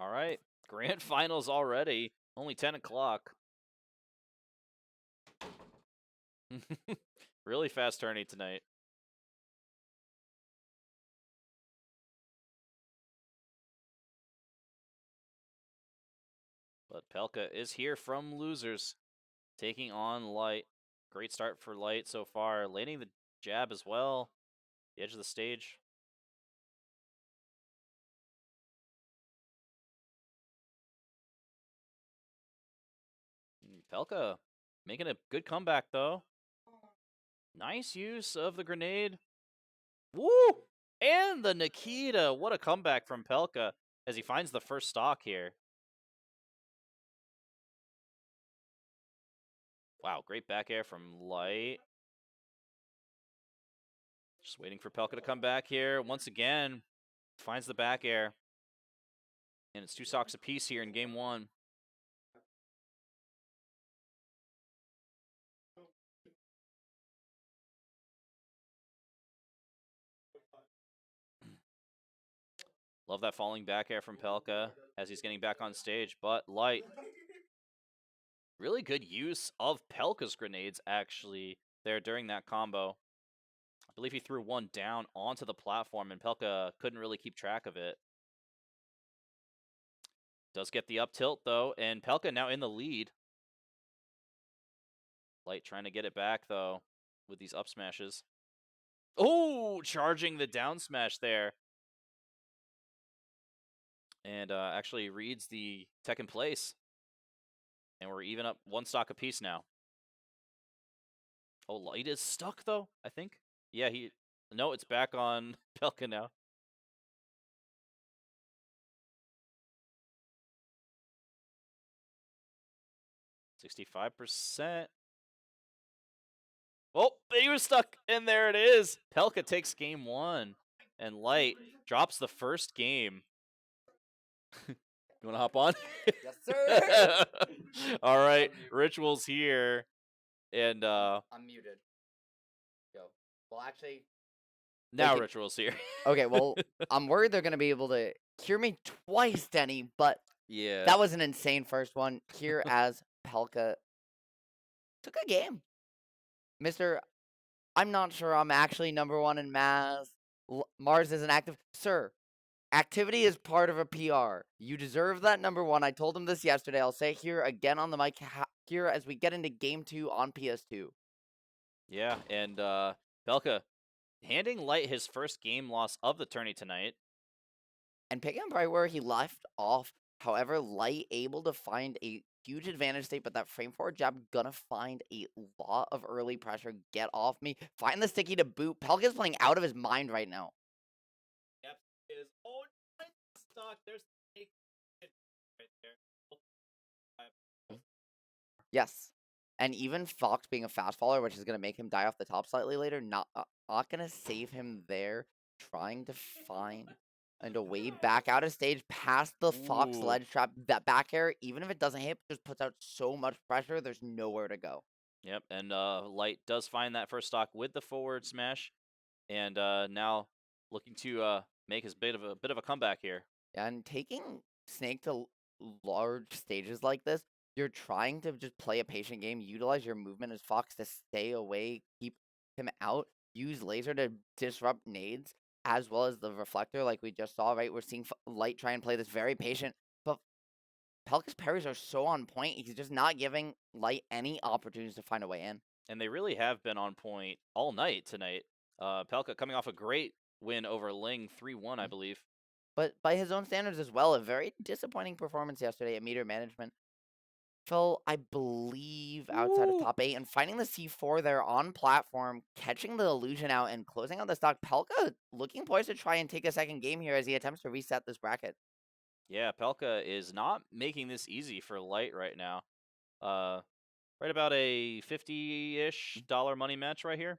All right, grand finals already. Only 10 o'clock. Really fast tourney tonight. But Pelca is here from losers, taking on Light. Great start for Light so far, landing the jab as well. The edge of the stage. Pelca making a good comeback though. Nice use of the grenade. Woo! And the Nikita. What a comeback from Pelca as he finds the first stock here. Wow, great back air from Light. Just waiting for Pelca to come back here. Once again, finds the back air. And it's 2 stocks apiece here in game 1. Love that falling back air from Pelca as he's getting back on stage. But Light, really good use of Pelca's grenades actually there during that combo. I believe he threw one down onto the platform and Pelca couldn't really keep track of it. Does get the up tilt though, and Pelca now in the lead. Light trying to get it back though with these up smashes. Oh, charging the down smash there. And actually reads the tech in place. And we're even up 1 stock apiece now. Oh, Light is stuck though, I think. Yeah, no, it's back on Pelca now. $65%. Oh, he was stuck, and there it is. Pelca takes game 1, and Light drops the first game. You want to hop on? Yes, sir. All right, Ritual's here, and I'm muted. Go. Well, actually. Now Ritual's here. Okay, well, I'm worried they're gonna be able to hear me twice, Denny, but yeah, that was an insane first one. Here as Pelca took a game. Mr. I'm not sure I'm actually #1 in Maz. Mars isn't active. Sir, activity is part of a PR. You deserve that #1. I told him this yesterday. I'll say it here again on the mic here as we get into game 2 on PS2. Yeah, and Pelca handing Light his first game loss of the tourney tonight. And picking up right where he left off, however, Light able to find a huge advantage state, but that frame forward jab gonna find a lot of early pressure. Get off me. Find the sticky to boot. Pelca's playing out of his mind right now. Yep, is stock. There's right there. Yes. And even Fox being a fast faller, which is going to make him die off the top slightly later, not going to save him there. Trying to find a way back out of stage past the Fox ledge trap. That back air, even if it doesn't hit, just puts out so much pressure, there's nowhere to go. Yep, and Light does find that first stock with the forward smash, and now looking to make his bit of a comeback here. And taking Snake to large stages like this, you're trying to just play a patient game, utilize your movement as Fox to stay away, keep him out, use laser to disrupt nades, as well as the reflector like we just saw, right? We're seeing Light try and play this very patient, but Pelca's parries are so on point, he's just not giving Light any opportunities to find a way in. And they really have been on point all night tonight. Pelca coming off a great win over Ling, 3-1, I believe. But by his own standards as well, a very disappointing performance yesterday at meter management. Fell, I believe, outside of top 8, and finding the C4 there on platform, catching the illusion out, and closing out the stock. Pelca looking poised to try and take a second game here as he attempts to reset this bracket. Yeah, Pelca is not making this easy for Light right now. Right about a $50-ish money match right here.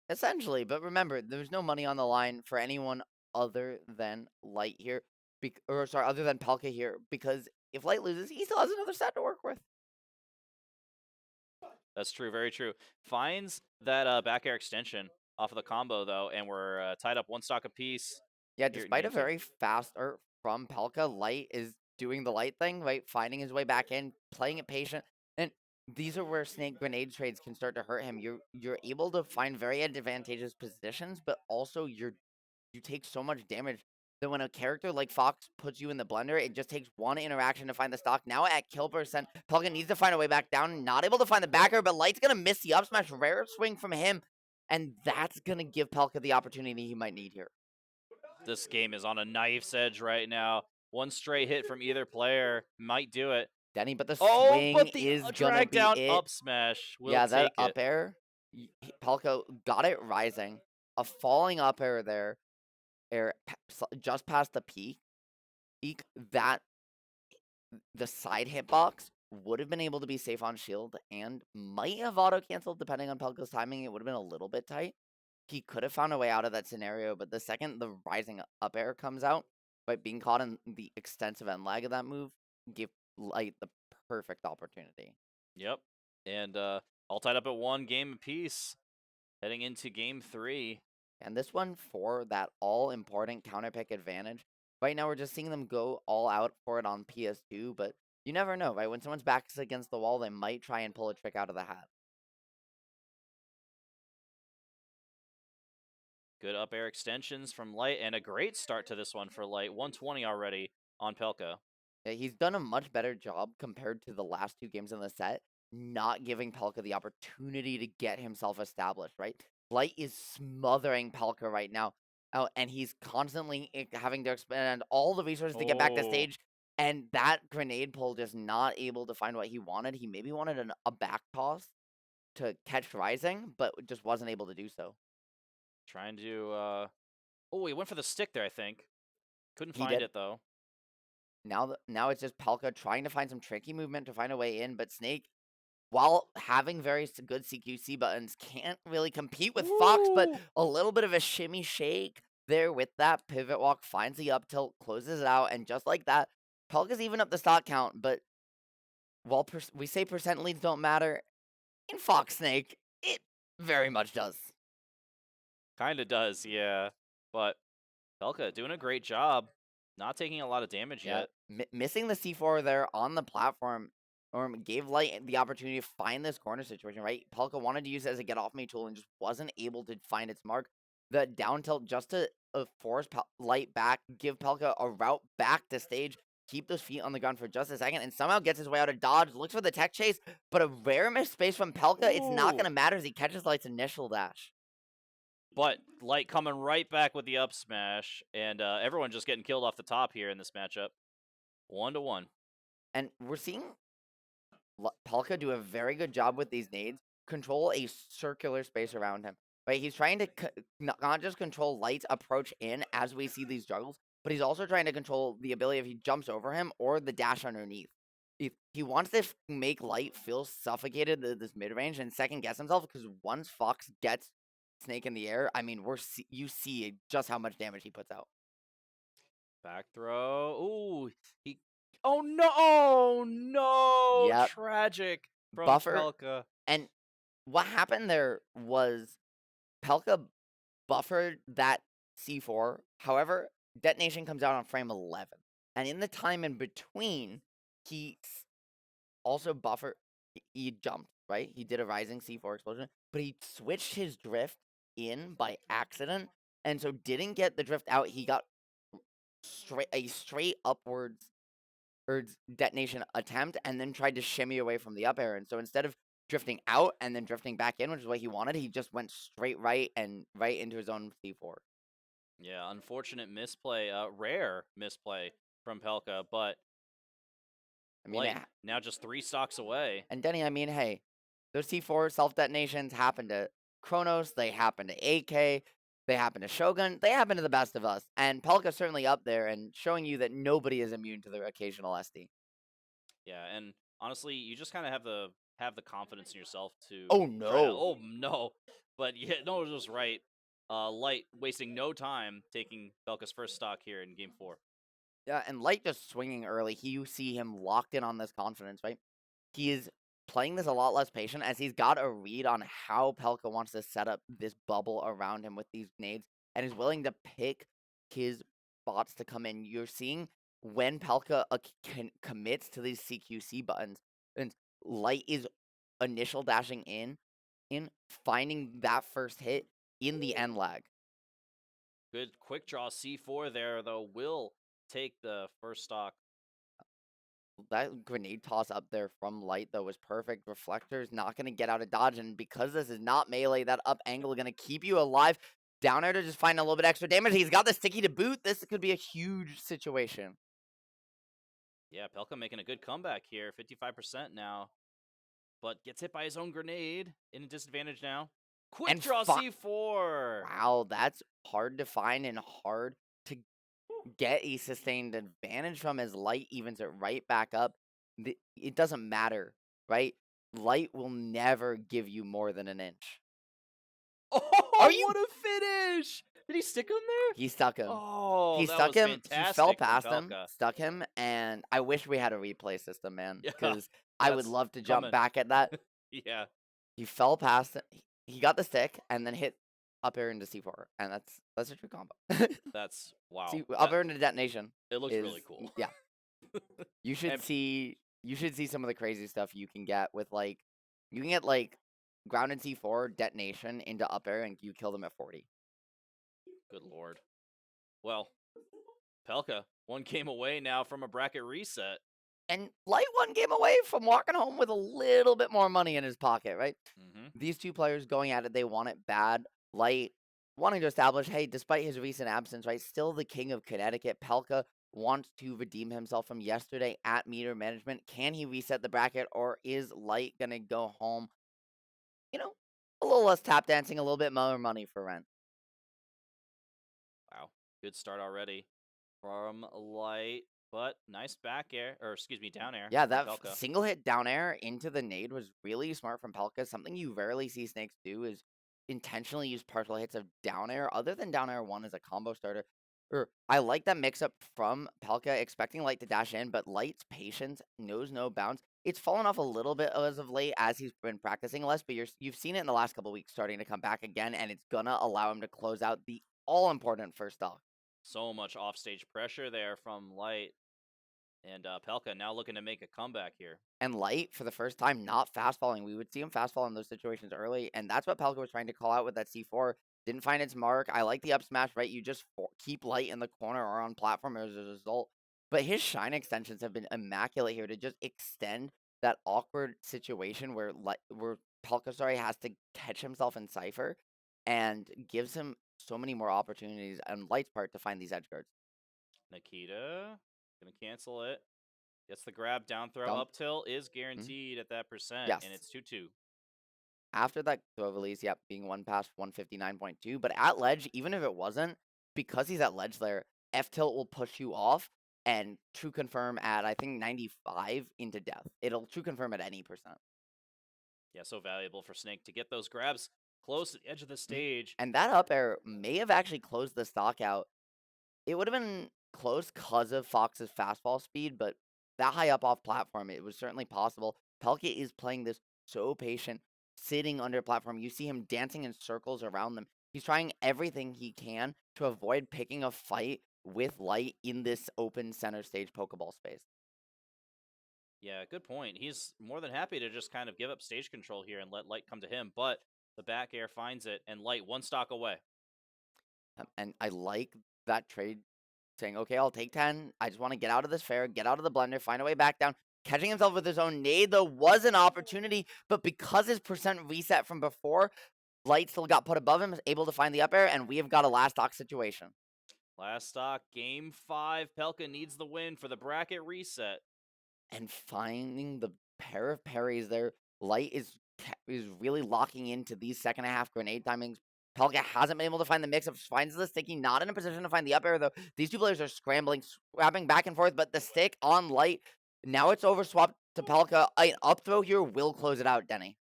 Essentially, but remember, there's no money on the line for anyone other than Light here, other than Pelca here, because if Light loses, he still has another set to work with. That's true, very true. Finds that back air extension off of the combo, though, and we're tied up 1 stock apiece. Yeah, despite a very fast, or from Pelca. Light is doing the Light thing, right? Finding his way back in, playing it patient. And these are where Snake grenade trades can start to hurt him. You're able to find very advantageous positions, but also you take so much damage that when a character like Fox puts you in the blender, it just takes one interaction to find the stock. Now at kill percent, Pelca needs to find a way back down. Not able to find the backer, but Light's gonna miss the up smash. Rare swing from him, and that's gonna give Pelca the opportunity he might need here. This game is on a knife's edge right now. One stray hit from either player might do it. Denny, but the Oh, swing but the is gonna drag be down it. up smash will Yeah, that take up it. air, Pelca got it rising. A falling up air there, just past the peak. That the side hitbox would have been able to be safe on shield and might have auto canceled depending on Pelca's timing. It would have been a little bit tight. He could have found a way out of that scenario, but the second the rising up air comes out, by being caught in the extensive end lag of that move, gave Light the perfect opportunity. Yep. And all tied up at 1 game apiece. Heading into game 3. And this one for that all-important counter pick advantage. Right now, we're just seeing them go all out for it on PS2, but you never know, right? When someone's back's against the wall, they might try and pull a trick out of the hat. Good up air extensions from Light, and a great start to this one for Light. 120 already on Pelca. Yeah, he's done a much better job compared to the last 2 games in the set, not giving Pelca the opportunity to get himself established, right? Light is smothering Pelca right now, and he's constantly having to expend all the resources to get back to Oh. stage, and that grenade pull just not able to find what he wanted. He maybe wanted a back toss to catch Rising, but just wasn't able to do so. Trying to, oh, he went for the stick there, I think. Couldn't He find did. it, though. Now it's just Pelca trying to find some tricky movement to find a way in, but Snake, while having very good CQC buttons, can't really compete with Fox, but Ooh. a little bit of a shimmy shake there with that pivot walk, finds the up tilt, closes it out, and just like that, Pelca's even up the stock count, but while we say percent leads don't matter, in Fox Snake, it very much does. Kinda does, yeah. But Pelca doing a great job. Not taking a lot of damage yet. Missing the C4 there on the platform gave Light the opportunity to find this corner situation, right? Pelca wanted to use it as a get off me tool and just wasn't able to find its mark. The down tilt just to force Light back, give Pelca a route back to stage, keep those feet on the ground for just a second, and somehow gets his way out of dodge, looks for the tech chase, but a rare missed space from Pelca. It's not going to matter as he catches Light's initial dash. But Light coming right back with the up smash, and everyone just getting killed off the top here in this matchup. 1-1. And we're seeing Pelca do a very good job with these nades, control a circular space around him. Right, he's trying to not just control Light's approach in as we see these juggles, but he's also trying to control the ability if he jumps over him or the dash underneath. He wants to make Light feel suffocated at this mid range and second guess himself, because once Fox gets Snake in the air, I mean, you see just how much damage he puts out. Back throw. Ooh, he. Oh no! Oh no! Yep. Tragic from Buffer. Pelca. And what happened there was Pelca buffered that C4. However, detonation comes out on frame 11. And in the time in between, he also buffered. He jumped, right? He did a rising C4 explosion, but he switched his drift in by accident, and so didn't get the drift out. He got a straight upwards detonation attempt, and then tried to shimmy away from the up air. And so instead of drifting out and then drifting back in, which is what he wanted, he just went straight right and right into his own C4. Yeah, unfortunate misplay. Rare misplay from Pelca, but I mean, Light now just 3 stocks away. And Denny, I mean, hey, those C4 self detonations happen to Kronos, they happen to AK, they happen to Shogun, they happen to the best of us. And Pelca's certainly up there and showing you that nobody is immune to the occasional SD. Yeah, and honestly, you just kind of have the confidence in yourself to. Oh no! Oh no! But yeah, no, it was right. Light wasting no time taking Pelca's first stock here in Game 4. Yeah, and Light just swinging early. You see him locked in on this confidence, right? He is playing this a lot less patient as he's got a read on how Pelca wants to set up this bubble around him with these nades, and is willing to pick his spots to come in. You're seeing when Pelca commits to these CQC buttons, and Light is initial dashing in finding that first hit in the end lag. Good quick draw C4 there, though, will take the first stock. That grenade toss up there from Light, though, was perfect. Reflector's not going to get out of dodge, and because this is not melee, that up angle going to keep you alive. Down air to just find a little bit extra damage. He's got the sticky to boot. This could be a huge situation. Yeah, Pelca making a good comeback here, 55% now. But gets hit by his own grenade, in a disadvantage now. Quick draw C4! Wow, that's hard to find and hard to get a sustained advantage from, as Light evens it right back up. It doesn't matter, right? Light will never give you more than an inch. Oh, what a finish! Did he stick him there? He stuck him. Oh, he that stuck was him. fantastic. He fell past him, stuck him, and I wish we had a replay system, man, because I would love to jump back at that. Yeah. He fell past it. He got the stick and then hit up air into C4, and that's a true combo. That's wow. See, up air into detonation. It looks really cool. Yeah. You should see some of the crazy stuff you can get with you can get grounded C4 detonation into up air and you kill them at 40. Good lord. Well, Pelca, one game away now from a bracket reset. And Light one game away from walking home with a little bit more money in his pocket, right? These two players going at it, they want it bad. Light wanting to establish, hey, despite his recent absence, right, still the king of Connecticut. Pelca wants to redeem himself from yesterday at meter management. Can he reset the bracket, or is Light going to go home, a little less tap dancing, a little bit more money for rent? Wow. Good start already from Light, but nice back air, or excuse me, down air. Yeah, that single hit down air into the nade was really smart from Pelca. Something you rarely see Snakes do is intentionally use partial hits of down air, other than down air 1 as a combo starter. I like that mix up from Pelca, expecting Light to dash in, but Light's patience knows no bounds. It's fallen off a little bit as of late as he's been practicing less, but you've seen it in the last couple weeks starting to come back again, and it's gonna allow him to close out the all-important first stock. So much offstage pressure there from Light. And Pelca now looking to make a comeback here. And Light, for the first time, not fast falling. We would see him fast fall in those situations early, and that's what Pelca was trying to call out with that C4. Didn't find its mark. I like the up smash, right? You just keep Light in the corner or on platform as a result. But his shine extensions have been immaculate here to just extend that awkward situation where Pelca, has to catch himself in Cypher, and gives him so many more opportunities on Light's part to find these edge guards. Nikita gonna cancel it. Gets the grab, down throw, up tilt is guaranteed at that percent, and it's 2-2. After that throw release, being one past 159.2, but at ledge, even if it wasn't, because he's at ledge there, F tilt will push you off and true confirm at, I think, 95 into death. It'll true confirm at any percent. Yeah, so valuable for Snake to get those grabs close to the edge of the stage. And that up air may have actually closed the stock out. It would have been close because of Fox's fastball speed, but that high up off platform, it was certainly possible. Pelca is playing this so patient, sitting under platform. You see him dancing in circles around them. He's trying everything he can to avoid picking a fight with Light in this open center stage Pokeball space. Yeah, good point. He's more than happy to just kind of give up stage control here and let Light come to him, but the back air finds it, and Light one stock away. And I like that trade, saying, okay, I'll take 10. I just want to get out of this fair, get out of the blender, find a way back down. Catching himself with his own nade, though, was an opportunity, but because his percent reset from before, Light still got put above him, is able to find the up air, and we have got a last stock situation. Last stock, game 5. Pelca needs the win for the bracket reset. And finding the pair of parries there, Light is really locking into these second half grenade timings. Pelca hasn't been able to find the mix-up, finds the sticky, not in a position to find the up air, though. These two players are scrambling, swapping back and forth, but the stick on Light, now it's over swapped to Pelca. An up throw here will close it out, Denny.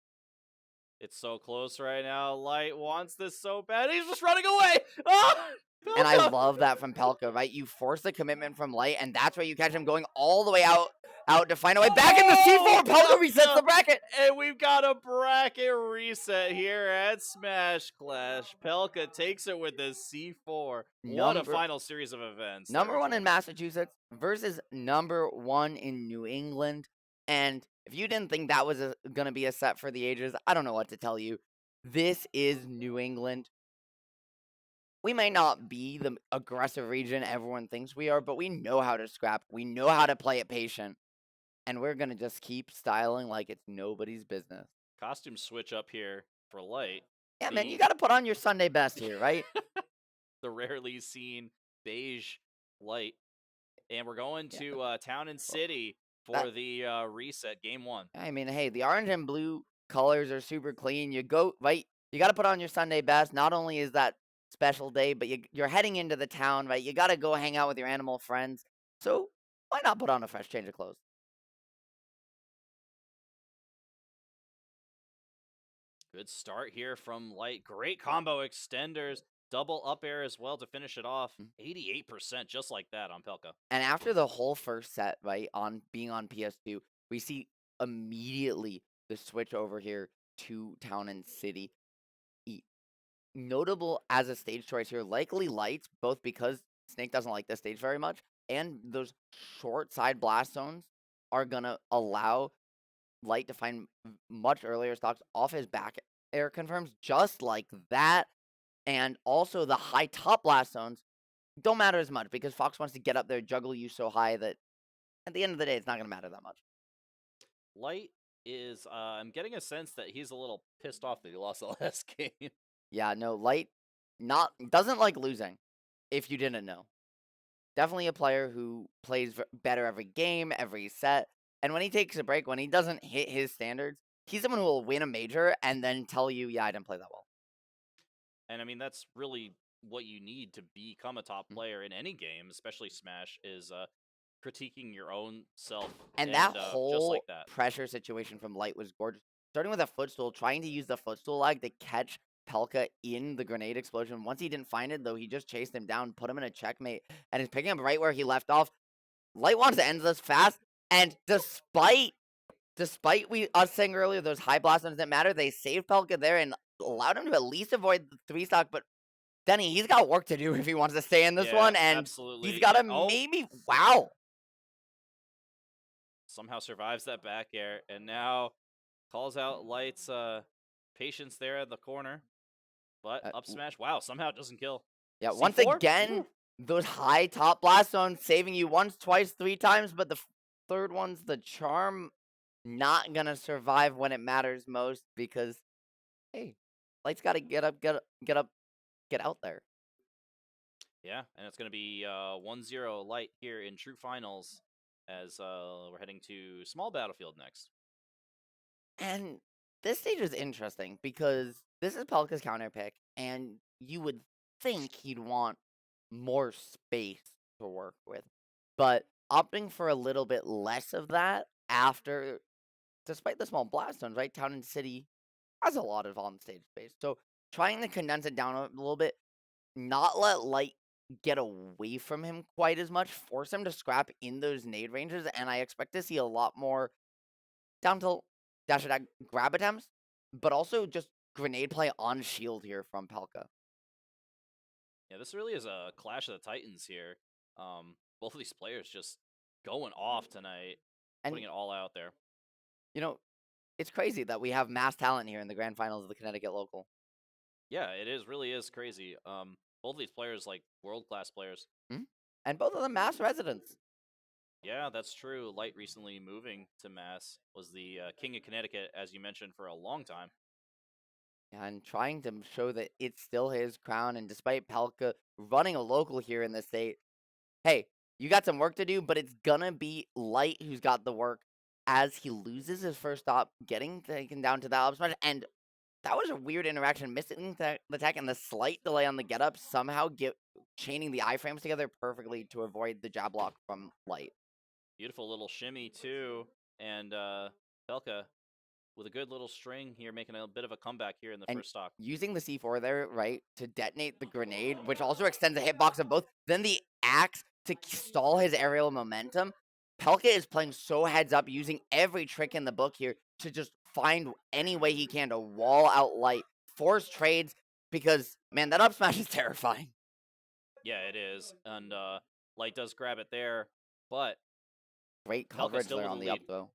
It's so close right now. Light wants this so bad. He's just running away. Ah! And I love that from Pelca, right? You force the commitment from Light, and that's where you catch him going all the way out out to find a way back in the C4. Pelca resets the bracket. And we've got a bracket reset here at Smash Clash. Pelca takes it with the C4. What a final series of events. Number 1 in Massachusetts versus number 1 in New England. And if you didn't think that was going to be a set for the ages, I don't know what to tell you. This is New England. We may not be the aggressive region everyone thinks we are, but we know how to scrap. We know how to play it patient. And we're going to just keep styling like it's nobody's business. Costume switch up here for Light. Yeah, man, you got to put on your Sunday best here, right? The rarely seen beige Light. And we're going to Town and City for the reset, game 1. I mean, hey, the orange and blue colors are super clean. You go, right? You got to put on your Sunday best. Not only is that special day, but you're heading into the town, right? You got to go hang out with your animal friends. So why not put on a fresh change of clothes? Good start here from Light. Great combo extenders. Double up air as well to finish it off. 88% just like that on Pelca. And after the whole first set, right, on being on PS2, we see immediately the switch over here to Town and City. Notable as a stage choice here, likely Lights, both because Snake doesn't like this stage very much, and those short side blast zones are going to allow Light to find much earlier stocks off his back air confirms, just like that. And also the high top blast zones don't matter as much because Fox wants to get up there, juggle you so high that at the end of the day, it's not going to matter that much. Light is, I'm getting a sense that he's a little pissed off that he lost the last game. Yeah, no, Light doesn't like losing, if you didn't know. Definitely a player who plays better every game, every set. And when he takes a break, when he doesn't hit his standards, he's someone who will win a major and then tell you, yeah, I didn't play that well. And I mean, that's really what you need to become a top player in any game, especially Smash, is critiquing your own self. And that just whole like that. pressure situation from Light was gorgeous. Starting with a footstool, trying to use the footstool lag to catch Pelca in the grenade explosion. Once he didn't find it, though, he just chased him down, put him in a checkmate, and is picking up right where he left off. Light wants to end this fast, and despite us saying earlier those high blast zones didn't matter, they saved Pelca there and allowed him to at least avoid the 3-stock, but Denny, he's got work to do if he wants to stay in this one, and absolutely. He's got to maybe... Wow! Somehow survives that back air, and now calls out Light's patience there at the corner. But up smash, wow, somehow it doesn't kill. Yeah, C4? Once again, those high top blast zones saving you once, twice, 3 times, but the third one's the charm. Not gonna survive when it matters most because, hey, Light's got to get up, get out there. Yeah, and it's gonna be 1-0 Light here in True Finals as we're heading to Small Battlefield next. And this stage is interesting because this is Pelca's counter pick, and you would think he'd want more space to work with, but opting for a little bit less of that after, despite the small blast zones, right? Town and City has a lot of on-stage space, so trying to condense it down a little bit, not let Light get away from him quite as much, force him to scrap in those nade ranges, and I expect to see a lot more down tilt dash attack grab attempts, but also just grenade play on shield here from Pelca. Yeah, this really is a clash of the titans here. Both of these players just going off tonight, and putting it all out there. You know, it's crazy that we have mass talent here in the grand finals of the Connecticut local. Yeah, it is really is crazy. Both of these players, like, world-class players. And both of them Mass residents. Yeah, that's true. Light recently moving to Mass was the king of Connecticut, as you mentioned, for a long time. And trying to show that it's still his crown, and despite Pelca running a local here in the state, hey, you got some work to do, but it's gonna be Light who's got the work as he loses his first stop, getting taken down to that up smash, and that was a weird interaction, missing the tech and the slight delay on the get up, somehow chaining the iframes together perfectly to avoid the jab block from Light. Beautiful little shimmy too, and Pelca with a good little string here, making a bit of a comeback here in the first stock. Using the C4 there, right, to detonate the grenade, which also extends the hitbox of both, then the axe to stall his aerial momentum. Pelca is playing so heads up, using every trick in the book here to just find any way he can to wall out Light, force trades, because, man, that up smash is terrifying. Yeah, it is. And Light does grab it there, but Great Pelka coverage still there with the on the lead. up throw.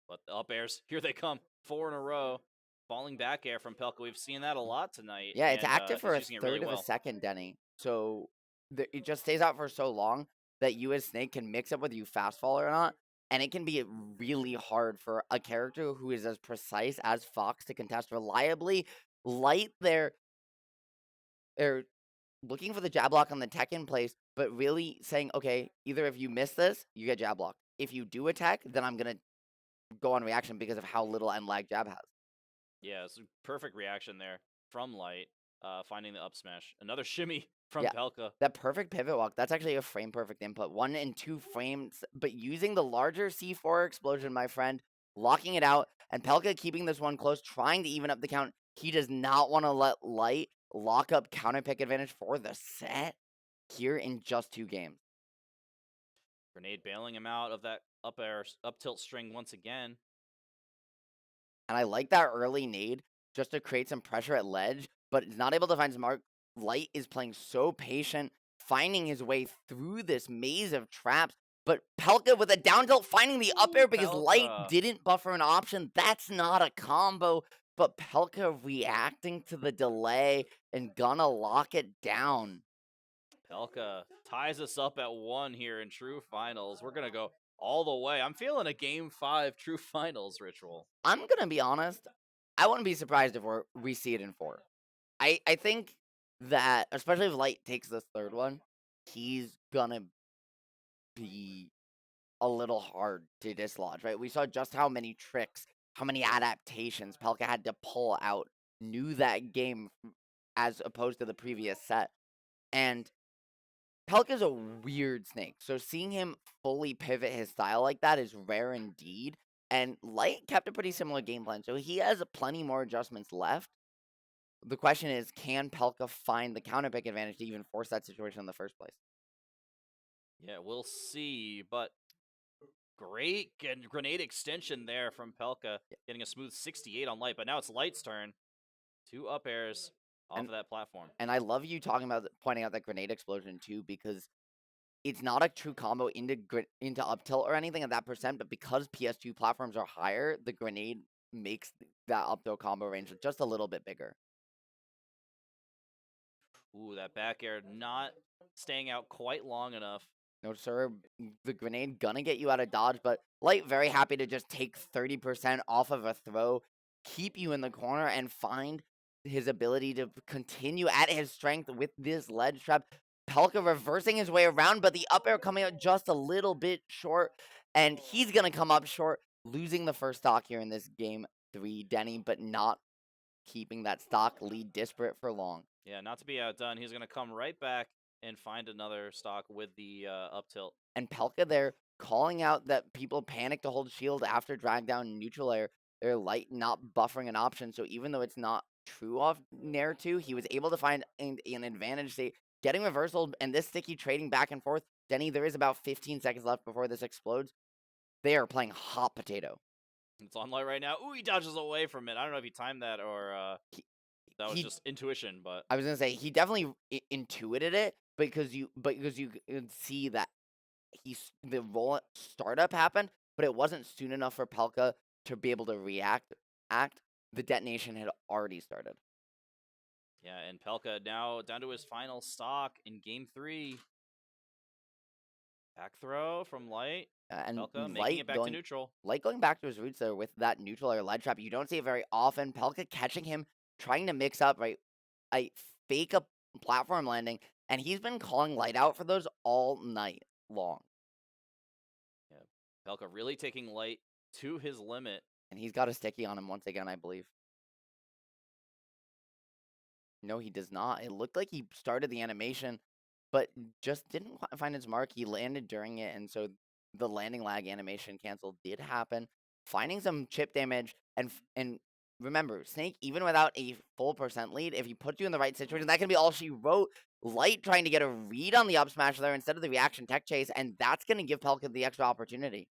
But the up airs, here they come. 4 in a row. Falling back air from Pelka. We've seen that a lot tonight. Yeah, it's And active for he's a using it really third of a well. second, Denny. So it just stays out for so long that you as Snake can mix up whether you fast fall or not. And it can be really hard for a character who is as precise as Fox to contest reliably. Light there, they're looking for the jab block on the tech in place, but really saying, okay, either if you miss this, you get jab block. If you do attack, then I'm going to go on reaction because of how little end lag jab has. Yeah, it's a perfect reaction there from Light, finding the up smash. Another shimmy from Yeah. Pelka. That perfect pivot walk, that's actually a frame perfect input. 1 and 2 frames, but using the larger C4 explosion, my friend, locking it out, and Pelka keeping this one close, trying to even up the count. He does not want to let Light lock up counter pick advantage for the set here in just 2 games. Grenade bailing him out of that up air, up tilt string once again. And I like that early nade just to create some pressure at ledge, but is not able to find Smart. Light is playing so patient, finding his way through this maze of traps. But Pelka with a down tilt finding the up air because Light Pelka. didn't buffer an option. That's not a combo. But Pelka reacting to the delay and gonna lock it down. Pelka ties us up at 1 here in True Finals. We're going to go all the way. I'm feeling a Game 5 True Finals ritual. I'm gonna be honest. I wouldn't be surprised if we see it in 4. I think that, especially if Light takes this third one, he's gonna be a little hard to dislodge, right? We saw just how many tricks, how many adaptations Pelka had to pull out, knew that game as opposed to the previous set. And Pelka's a weird snake, so seeing him fully pivot his style like that is rare indeed. And Light kept a pretty similar game plan, so he has plenty more adjustments left. The question is, can Pelka find the counter pick advantage to even force that situation in the first place? Yeah, we'll see. But great grenade extension there from Pelka, getting a smooth 68 on Light. But now it's Light's turn. 2 up airs off And of that platform. and I love you talking about pointing out that grenade explosion too, because it's not a true combo into up tilt or anything at that percent, but because PS2 platforms are higher, the grenade makes that up throw combo range just a little bit bigger. Ooh, that back air not staying out quite long enough. No, sir. The grenade gonna get you out of dodge, but Light very happy to just take 30% off of a throw, keep you in the corner, and find his ability to continue at his strength with this ledge trap. Pelka reversing his way around, but the up air coming out just a little bit short, and he's gonna come up short, losing the first stock here in this game 3, Denny, but not keeping that stock lead disparate for long. Yeah, not to be outdone. He's going to come right back and find another stock with the up tilt. And Pelka there calling out that people panic to hold shield after drag down neutral air. They're Light not buffering an option, so even though it's not true off Nair 2, he was able to find an advantage state, getting reversal, and this sticky trading back and forth. Denny, there is about 15 seconds left before this explodes. They are playing hot potato. It's on Light right now. Ooh, he dodges away from it. I don't know if he timed that or that was just intuition, but I was gonna say he definitely intuited it because you could see that the roll startup happened, but it wasn't soon enough for Pelka to be able to act. The detonation had already started. yeah, and Pelka now down to his final stock in Game 3. Back throw from Light. And Pelka making it back to neutral. Light going back to his roots there with that neutral air lead trap. You don't see it very often. Pelka catching him, trying to mix up, right? A fake a platform landing, and he's been calling Light out for those all night long. Yeah, Pelka really taking Light to his limit. And he's got a sticky on him once again, I believe. No, he does not. It looked like he started the animation, but just didn't find his mark. He landed during it, and so the landing lag animation cancel did happen. Finding some chip damage and remember, Snake, even without a full percent lead, if he puts you in the right situation, that can be all she wrote. Light trying to get a read on the up smash there instead of the reaction tech chase, and that's going to give Pelka the extra opportunity.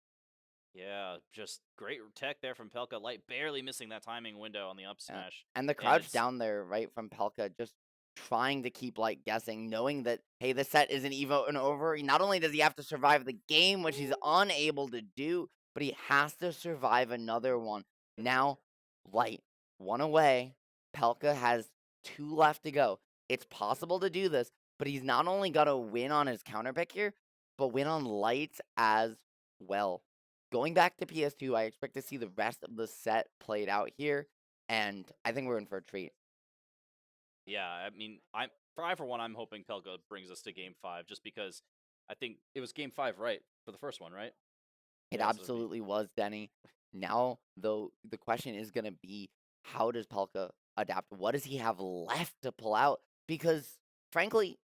Yeah, just great tech there from Pelca. Light barely missing that timing window on the up Yeah. smash. And the And crouch it's down there, right, from Pelka, just trying to keep Light guessing, knowing that, hey, the set isn't even over. Not only does he have to survive the game, which he's unable to do, but he has to survive another one. Now, Light, one away. Pelka has 2 left to go. It's possible to do this, but he's not only got to win on his counter pick here, but win on Light as well. Going back to PS2, I expect to see the rest of the set played out here, and I think we're in for a treat. yeah, I mean, for one, I'm hoping Pelca brings us to Game 5, just because I think it was Game 5, right, for the first one, right? It Yeah, so it'd be absolutely was, Denny. Now, though, the question is going to be, how does Pelka adapt? What does he have left to pull out? Because, frankly,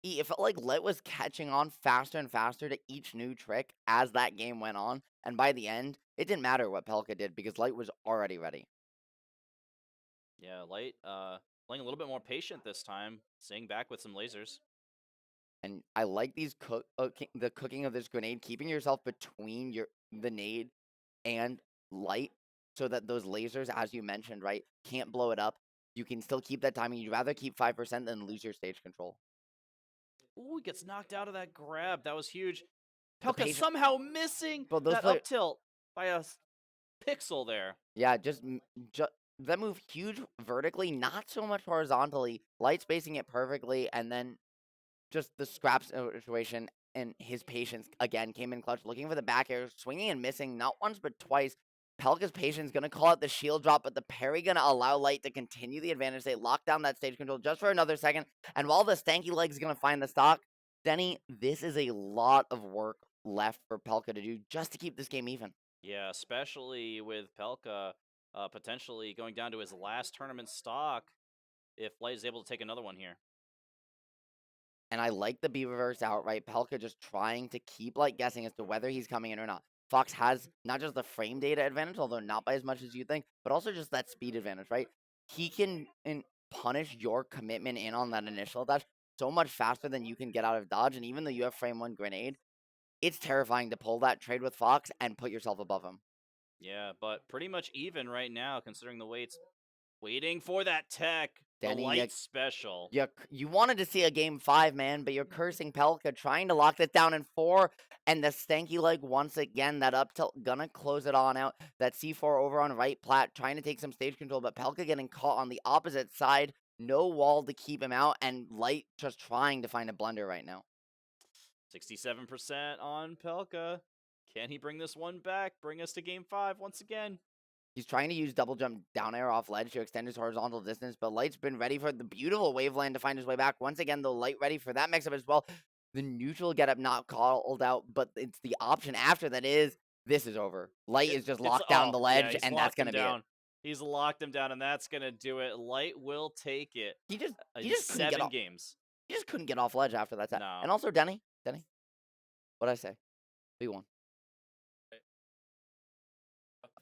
it felt like Lit was catching on faster and faster to each new trick as that game went on. And by the end, it didn't matter what Pelka did because Light was already ready. yeah, Light playing a little bit more patient this time, staying back with some lasers. And I like these the cooking of this grenade, keeping yourself between the nade and Light so that those lasers, as you mentioned, right, can't blow it up. You can still keep that timing. You'd rather keep 5% than lose your stage control. Ooh, he gets knocked out of that grab. That was huge. The Pelka patient, somehow missing but those that players, up tilt by a pixel there. yeah, just that move huge vertically, not so much horizontally. Light spacing it perfectly, and then just the scrap situation and his patience again came in clutch, looking for the back air, swinging and missing not once but twice. Pelka's patience gonna call out the shield drop, but the parry gonna allow Light to continue the advantage. They lock down that stage control just for another second, and while the stanky leg's gonna find the stock, Denny, this is a lot of work left for Pelka to do just to keep this game even. Yeah, especially with Pelka potentially going down to his last tournament stock if Light is able to take another one here. And I like the B reverse outright. Pelka just trying to keep Light guessing as to whether he's coming in or not. Fox has not just the frame data advantage, although not by as much as you think, but also just that speed advantage, right? He can punish your commitment in on that initial dash so much faster than you can get out of dodge. And even though you have frame 1 grenade, it's terrifying to pull that trade with Fox and put yourself above him. Yeah, but pretty much even right now, considering the weights. Waiting for that tech, the Denny, Light special. you wanted to see a game 5, man, but you're cursing Pelka, trying to lock it down in 4, and the stanky leg once again, that up tilt gonna close it on out. That C4 over on right plat, trying to take some stage control, but Pelka getting caught on the opposite side, no wall to keep him out, and Light just trying to find a blunder right now. 67% on Pelka. Can he bring this one back? Bring us to Game 5 once again. He's trying to use double jump down air off ledge to extend his horizontal distance, but Light's been ready for the beautiful waveland to find his way back. Once again, though, Light ready for that mix-up as well. The neutral getup not called out, but it's the option after that is, this is over. Light is just locked down the ledge, yeah, he's and that's locked him going to be it. down. He's locked him down, and that's gonna do it. Light will take it. He just in couldn't get 7 off. games. He just couldn't get off ledge after that. No. And also, Denny, what'd I say? We won.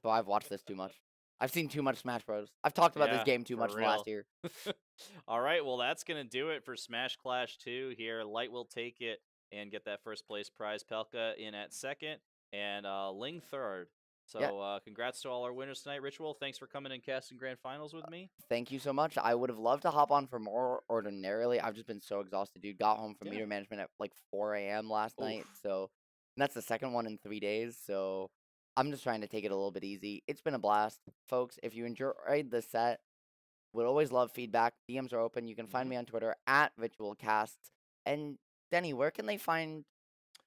But I've watched this too much. I've seen too much Smash Bros. I've talked about this game too much real. last year. All right, well, that's going to do it for Smash Clash 2 here. Light will take it and get that first place prize. Pelka in at second, and Ling third. So congrats to all our winners tonight. Ritual, thanks for coming and casting grand finals with me. Thank you so much. I would have loved to hop on for more ordinarily. I've just been so exhausted, dude. Got home from meter management at like 4 a.m. last night. So and that's the second one in 3 days. So I'm just trying to take it a little bit easy. It's been a blast. Folks, if you enjoyed the set, would always love feedback. DMs are open. You can find me on Twitter at VirtualCasts. And Denny, where can they find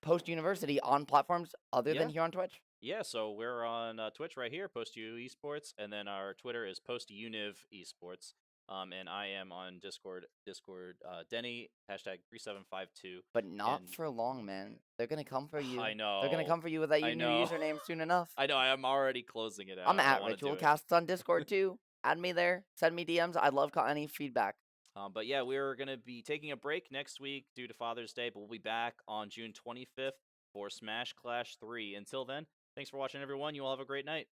Post University on platforms other than here on Twitch? Yeah, so we're on Twitch right here, PostU Esports, and then our Twitter is PostUniv Esports. And I am on Discord, Denny, hashtag 3752. But not for long, man. They're going to come for you. I know. They're going to come for you with that new username soon enough. I know, I'm already closing it out. I'm at RitualCasts on Discord too. Add me there. Send me DMs. I'd love any feedback. But yeah, we're going to be taking a break next week due to Father's Day, but we'll be back on June 25th for Smash Clash 3. Until then, thanks for watching, everyone. You all have a great night.